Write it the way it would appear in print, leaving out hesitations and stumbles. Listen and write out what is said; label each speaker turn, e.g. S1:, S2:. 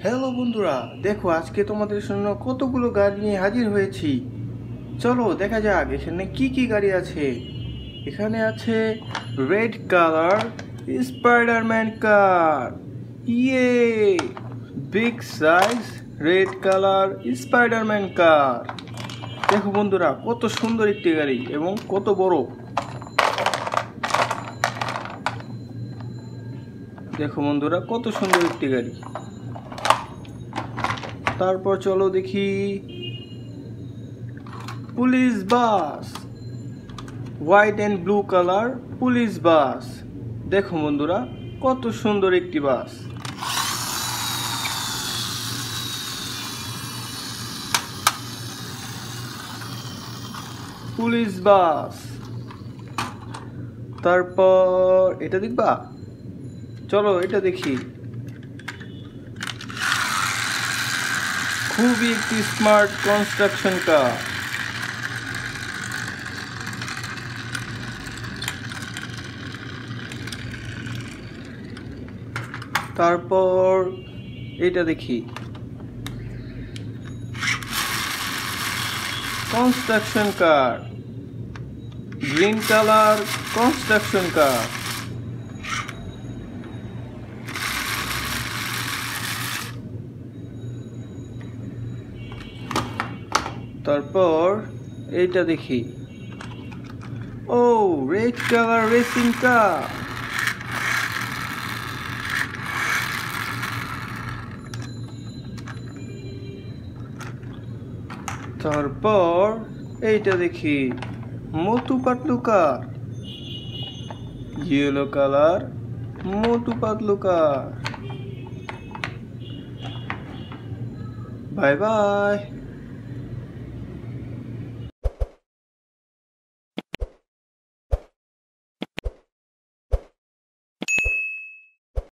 S1: Hello বন্ধুরা, দেখো আজকে তোমাদের জন্য কতগুলো গাড়ি নিয়ে হাজির হয়েছি। চলো দেখা যাক এখানে কি কি গাড়ি আছে। এখানে আছে red colour Spiderman car. Yeah, big size red colour Spiderman car. দেখো বন্ধুরা, কত সুন্দর একটি গাড়ি এবং কত বড়। দেখো বন্ধুরা, কত সুন্দর একটি গাড়ি। তারপর চলো দেখি police bus, white and blue colour police bus. দেখো বন্ধুরা, কত সুন্দর একটি বাস। পুলিশ বাস। তারপর এটা দেখবা, চলো এটা দেখি। খুবই একটি স্মার্ট কনস্ট্রাকশন কার। তারপর এটা দেখি, construction car, green colour construction car. তারপর এইটা দেখি, ও রেড কালার রেসিং কার। তারপর এইটা দেখি, Motu Patlu car, yellow colour Motu Patlu car. Bye by.